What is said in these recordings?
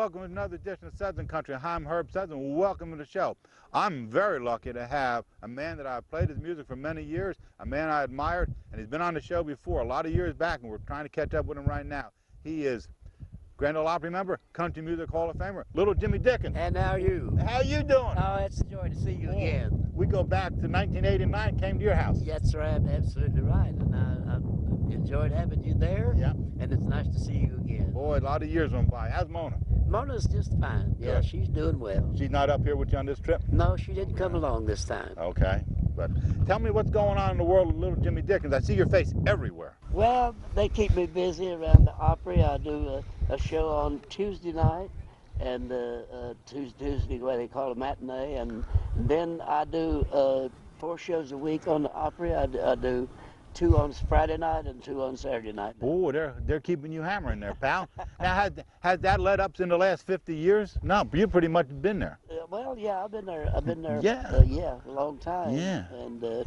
welcome to another edition of Southern Country. Hi, I'm Herb Southern. Welcome to the show. I'm very lucky to have a man that I've played his music for many years, a man I admired, and he's been on the show before a lot of years back, and we're trying to catch up with him right now. He is Grand Ole Opry member, Country Music Hall of Famer, Little Jimmy Dickens. And how are you? How you doing? Oh, it's a joy to see you again. We go back to 1989, came to your house. That's right, absolutely right. And I enjoyed having you there. Yeah. And it's nice to see you again. Boy, a lot of years went by. How's Mona? Mona's just fine. Yeah, Good. She's doing well. She's not up here with you on this trip? No, she didn't come along this time. Okay. But tell me what's going on in the world of Little Jimmy Dickens. I see your face everywhere. Well, they keep me busy around the Opry. I do a show on Tuesday night, and Tuesday, what they call a matinee, and then I do 4 shows a week on the Opry. I do 2 on Friday night and 2 on Saturday night. Oh, they're keeping you hammering there, pal. Now, has that led up in the last 50 years? No, you pretty much been there. Well, yeah, I've been there. Yeah. Yeah, a long time. Yeah. And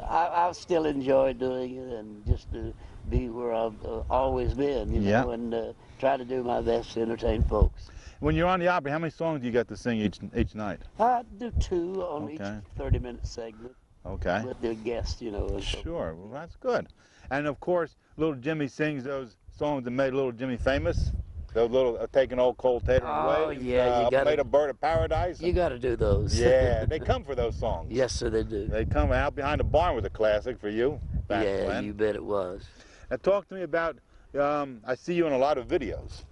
I still enjoy doing it, and just to be where I've always been, you know, and try to do my best to entertain folks. When you're on the Opry, how many songs do you get to sing each night? I do 2 on each 30-minute segment. Okay. With the guest, you know. Sure, well, that's good. And of course, Little Jimmy sings those songs that made Little Jimmy famous. Those little taking old cold tater away. Oh yeah, you got Made a bird of paradise. You got to do those. Yeah, they come for those songs. Yes, sir, they do. They come out behind the barn with a classic for you. Back yeah, when. You bet it was. Now talk to me about. I see you in a lot of videos.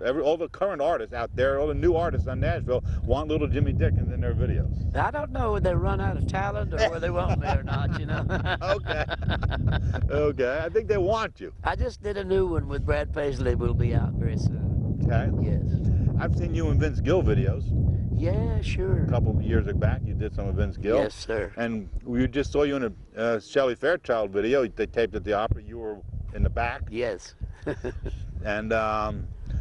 All the current artists out there, all the new artists on Nashville want Little Jimmy Dickens in their videos. I don't know whether they run out of talent or whether they want me or not, you know. Okay. Okay, I think they want you. I just did a new one with Brad Paisley. Will be out very soon. Okay. Yes. I've seen you in Vince Gill videos. Yeah, sure. A couple of years back, you did some of Vince Gill. Yes, sir. And we just saw you in a Shelley Fairchild video. They taped at the Opry. You were in the back. Yes. And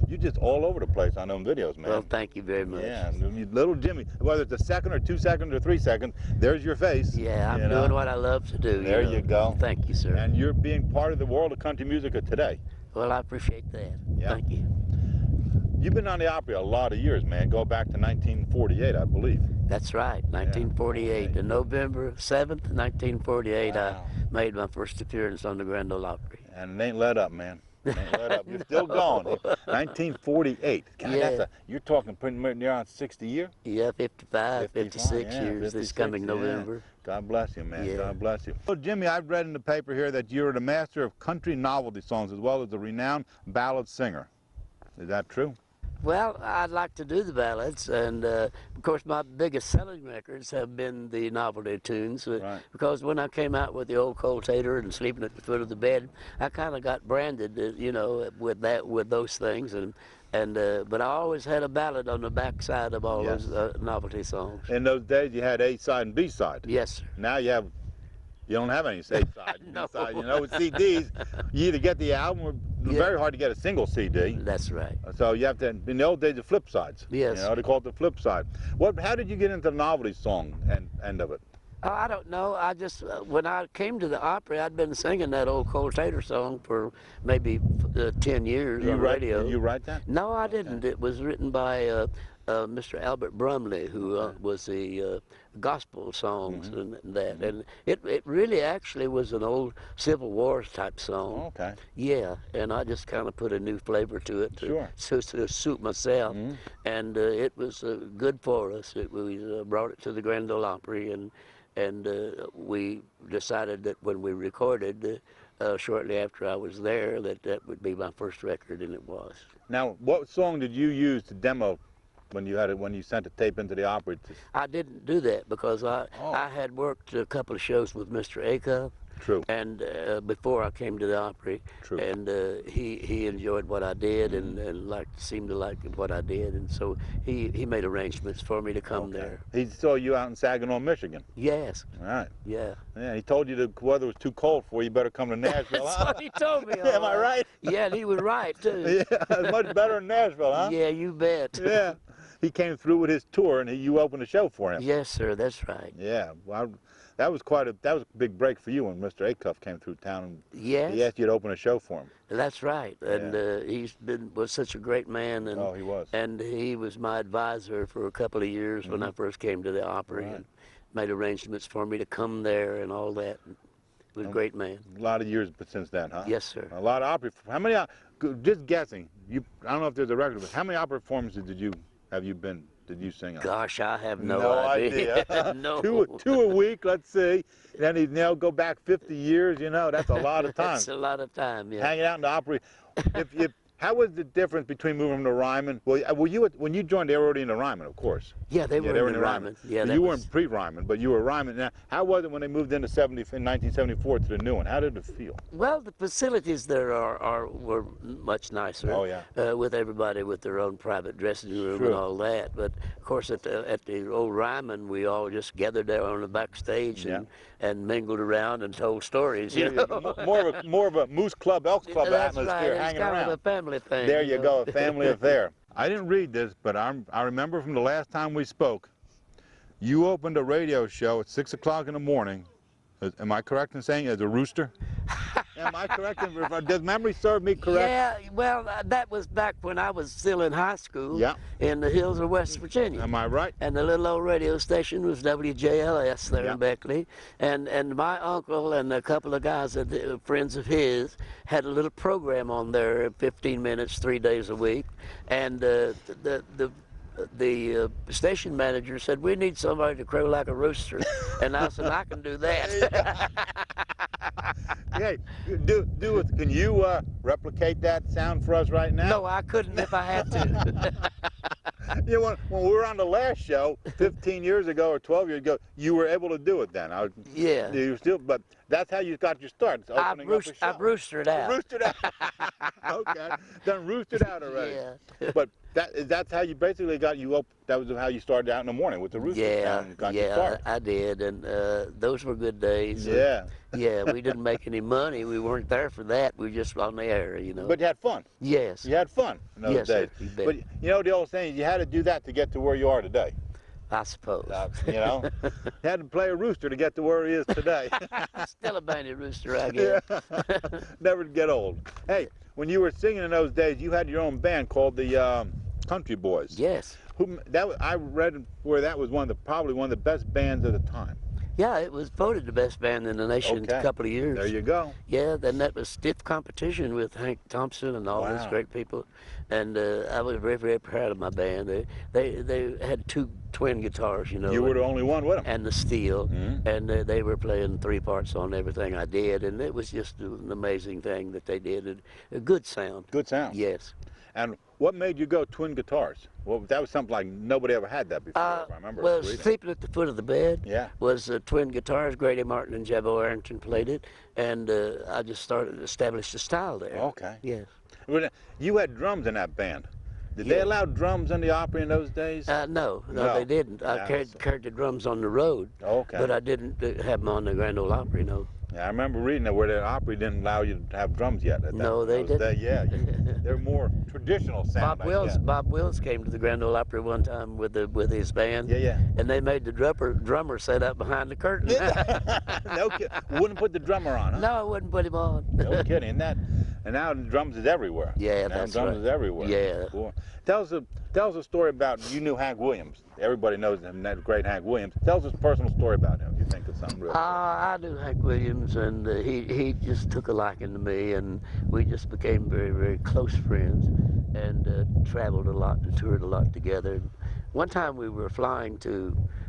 you're just all over the place on them videos, man. Well, thank you very much. Yeah, Little Jimmy, whether it's a second or 2 seconds or 3 seconds, there's your face. Yeah, I'm doing what I love to do. There you go. Thank you, sir. And you're being part of the world of country music of today. Well, I appreciate that. Yeah. Thank you. You've been on the Opry a lot of years, man. Go back to 1948, I believe. That's right, 1948. Yeah. On November 7th, 1948, Wow. I made my first appearance on the Grand Ole Opry. And it ain't let up, man. It ain't let up. You're still going. 1948. God, Yeah. You're talking pretty near on 60 years? Yeah, 55, 56 yeah, years 56, this coming November. Yeah. God bless you, man. Yeah. God bless you. Well, Jimmy, I've read in the paper here that you're the master of country novelty songs as well as a renowned ballad singer. Is that true? Well, I'd like to do the ballads, and of course my biggest selling records have been the novelty tunes, Right. because when I came out with the old cold tater and sleeping at the foot of the bed, I kind of got branded, you know, with those things, but I always had a ballad on the backside of all those novelty songs. In those days, you had A side and B side. Yes, sir. Now you don't have any A side and No. B side. You know, with CDs, you either get the album or it's very hard to get a single CD. That's right. So you have to, in the old days, the flip sides. Yes. You know, they call it the flip side. How did you get into the novelty song end of it? I don't know. I just, when I came to the Opry, I'd been singing that old cold tater song for maybe 10 years on radio. Did you write that? No, I didn't. It was written by Mr. Albert Brumley, who was the gospel songs and that. And it really actually was an old Civil War type song. Okay. Yeah, and I just kind of put a new flavor to it to suit myself. And it was good for us. We brought it to the Grand Ole Opry, and we decided that when we recorded, shortly after I was there, that would be my first record, and it was. Now, what song did you use to demo when you sent the tape into the Opry? I didn't do that because I had worked a couple of shows with Mr. Acuff. True. And before I came to the Opry. True. And he enjoyed what I did and seemed to like what I did, and so he made arrangements for me to come there. He saw you out in Saginaw, Michigan. Yes. All right. Yeah. Yeah. He told you the weather was too cold for you. Better come to Nashville. That's what he told me. Am I right? Yeah, and he was right too. Yeah, it's much better in Nashville, huh? Yeah, you bet. Yeah. he came through with his tour, and you opened a show for him. Yes, sir. That's right. Yeah, well, that was a big break for you when Mr. Acuff came through town, and Yes. he asked you to open a show for him. That's right. And Yeah. was such a great man. And, Oh, he was. And he was my advisor for a couple of years when I first came to the Opry, and made arrangements for me to come there and all that. He was a great man. A lot of years since then, huh? Yes, sir. A lot of Opry. How many? Just guessing. I don't know if there's a record, but how many Opry performances did you sing on? Gosh, I have no idea. No. Two a week. Let's see. Then he'd go back 50 years. That's a lot of time. That's a lot of time. Yeah. Hanging out in the Opry. How was the difference between moving from the Ryman? Well, when you joined, they were already in the Ryman, of course. Yeah, they were in the Ryman. Yeah, you weren't pre-Ryman, but you were Ryman. Now, how was it when they moved in 1974 to the new one? How did it feel? Well, the facilities there were much nicer. Oh, yeah. With everybody with their own private dressing room and all that. But of course, at the old Ryman, we all just gathered there on the backstage and mingled around and told stories. You know? More of a Moose Club, Elks Club That's atmosphere, right. hanging It's kind around. of a family thing. There you go, a family affair. I didn't read this, but I remember from the last time we spoke, you opened a radio show at 6 o'clock in the morning. Am I correct in saying as a rooster? Am I correct? Does memory serve me correct? Yeah, well, that was back when I was still in high school in the hills of West Virginia. Am I right? And the little old radio station was WJLS there in Beckley. And my uncle and a couple of guys, friends of his, had a little program on there, 15 minutes, 3 days a week. And the station manager said, "We need somebody to crow like a rooster." And I said, "I can do that." Hey, can you replicate that sound for us right now? No, I couldn't if I had to. When we were on the last show 15 years ago or 12 years ago, you were able to do it then. Yeah. But that's how you got your start. I roostered out. Roostered out. Okay. Done roosted out already. Yeah. But that's how you basically got you up. That was how you started out in the morning with the rooster sound and got your start. I did, and those were good days. Yeah. Yeah, we didn't make any money. We weren't there for that. We were just on the air, But you had fun. Yes. You had fun in those days. Sir, you bet. But the old saying, you had to do that to get to where you are today. I suppose. You had to play a rooster to get to where he is today. Still a bandy rooster, I guess. Never get old. Hey, when you were singing in those days, you had your own band called the Country Boys. Yes. I read where that was probably one of the best bands of the time. Yeah, it was voted the best band in the nation a couple of years. There you go. Yeah, then that was stiff competition with Hank Thompson and all those great people. And I was very, very proud of my band. They had two twin guitars, You were the only one with them. And the steel. And they were playing 3 parts on everything I did. And it was just an amazing thing that they did. A good sound. Good sound. Yes. And what made you go twin guitars? Well, that was something like nobody ever had that before, if I remember. Well, sleeping at the foot of the bed was twin guitars. Grady Martin and Jabbo Arrington played it, and I just established a style there. Okay. Yes. You had drums in that band. Did they allow drums in the Opry in those days? No, they didn't. I carried the drums on the road, but I didn't have them on the Grand Ole Opry, no. Yeah, I remember reading that where the Opry didn't allow you to have drums yet. No, they didn't. They're more traditional sound. Bob Wills came to the Grand Ole Opry one time with his band. Yeah. And they made the drummer sit up behind the curtain. No kidding. Wouldn't put the drummer on, huh? No, I wouldn't put him on. No kidding. And now drums is everywhere. Yeah, that's right. Drums is everywhere. Yeah. Cool. Tell us a story about, you knew Hank Williams. Everybody knows him, that great Hank Williams. Tell us a personal story about him, if you think it's something real. I knew Hank Williams, and he just took a liking to me, and we just became very, very close friends, and traveled a lot and toured a lot together. One time we were flying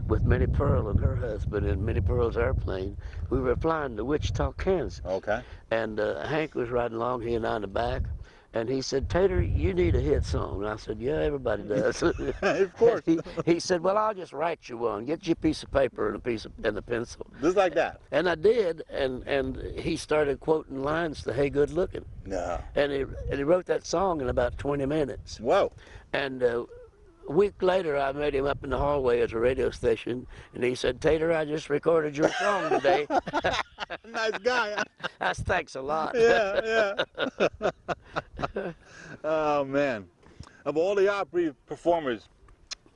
with Minnie Pearl and her husband in Minnie Pearl's airplane. We were flying to Wichita, Kansas. Okay. And Hank was riding along, he and I in the back. And he said, "Tater, you need a hit song." And I said, "Yeah, everybody does." Of course. he said, "Well, I'll just write you one. Get you a piece of paper and a pencil." Just like that. And I did, and he started quoting lines to "Hey Good Looking." No. And he wrote that song in about 20 minutes. Whoa. And a week later, I met him up in the hallway at the radio station, and he said, "Tater, I just recorded your song today." Nice guy. I said, "Thanks a lot." Yeah. Oh, man. Of all the Opry performers,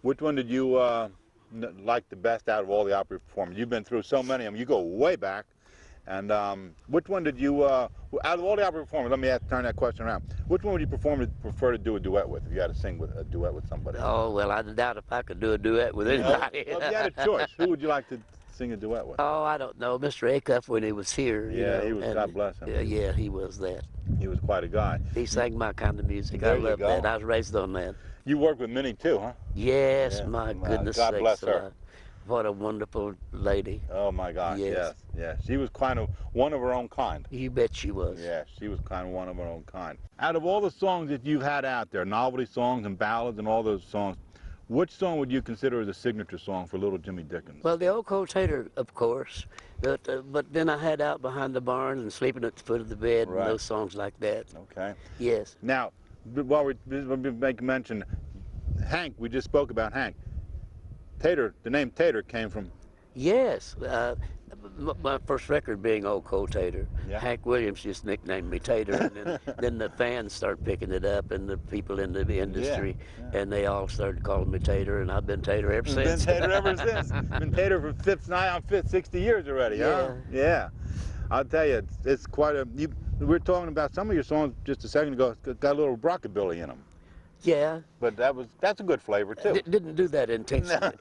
Which one did you like the best out of all the Opry performers? You've been through so many of them. You go way back. And which one did you, out of all the Opry performers, let me turn that question around. Which one would you prefer to do a duet with if you had to sing with a duet with somebody? Oh, well, I doubt if I could do a duet with anybody. Well, if you had a choice, who would you like to sing a duet with? Oh, I don't know. Mr. Acuff when he was here. Yeah, you know, he was, God bless him. Yeah, he was that. He was quite a guy. He sang my kind of music. There I love you go. that. I was raised on that. You worked with Minnie too, huh? Yes, Yeah. my goodness God sakes. bless her. What a wonderful lady. Oh my gosh, Yes. yes. She was kind of one of her own kind. You bet she was. Yeah, she was kind of one of her own kind. Out of all the songs that you've had out there, novelty songs and ballads and all those songs, which song would you consider as a signature song for Little Jimmy Dickens? Well, the Old Cold Tater, of course, but then I had Out Behind the Barn and Sleeping at the Foot of the Bed Right. and those songs like that. Okay. Yes. Now, while we make mention, Hank, we just spoke about Hank. Tater, the name Tater came from... Yes. My first record being Old Cold Tater. Yeah. Hank Williams just nicknamed me Tater, and then the fans started picking it up, and the people in the industry, and they all started calling me Tater, and I've been Tater ever since. Been Tater ever since. Been Tater for 60 years already, huh? Yeah. I'll tell you, it's quite a... we were talking about some of your songs just a second ago, got a little rockabilly in them. Yeah. But that's a good flavor too. Didn't do that intentionally.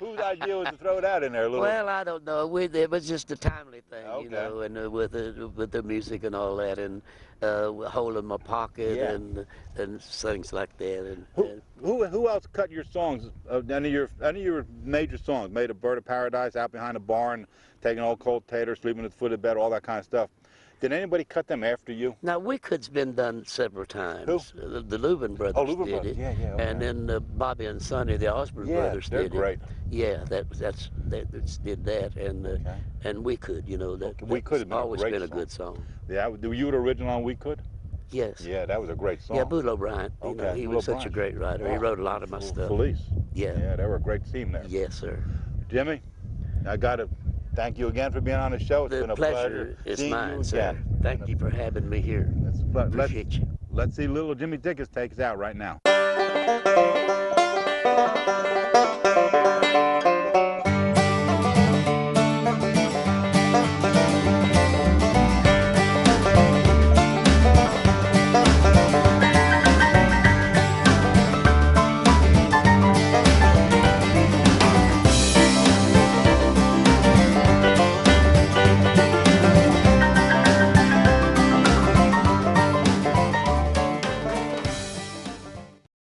Whose idea was to throw that in there a little? Well, I don't know. It was just a timely thing, Okay. you know, and with the music and all that, and holding my pocket and things like that. And who else cut your songs? Any of your major songs? Made a Bird of Paradise, Out Behind the Barn, Taking Old Cold Tater, Sleeping at the Foot of the Bed, all that kind of stuff. Did anybody cut them after you? Now, We Could's been done several times. Who? The Lubin brothers Lubin did brothers. it. Yeah, okay. And then Bobby and Sonny, the Osborne brothers, they're did great. it. Yeah, they did that, and We Could, you know, We Could have been always a great been a song. good song. Yeah, were you the original on We Could? Yes. Yeah, that was a great song. Yeah, Boodle Bryant. You know, he was such a Bryant. great writer. He wrote a lot of my stuff. Police. Yeah. Yeah, they were a great team there. Yes, sir. Jimmy, I got to thank you again for being on the show. It's been a pleasure. It's seeing mine, you sir. again. Thank you for having me here. Appreciate you. Let's see Little Jimmy Dickens take us out right now.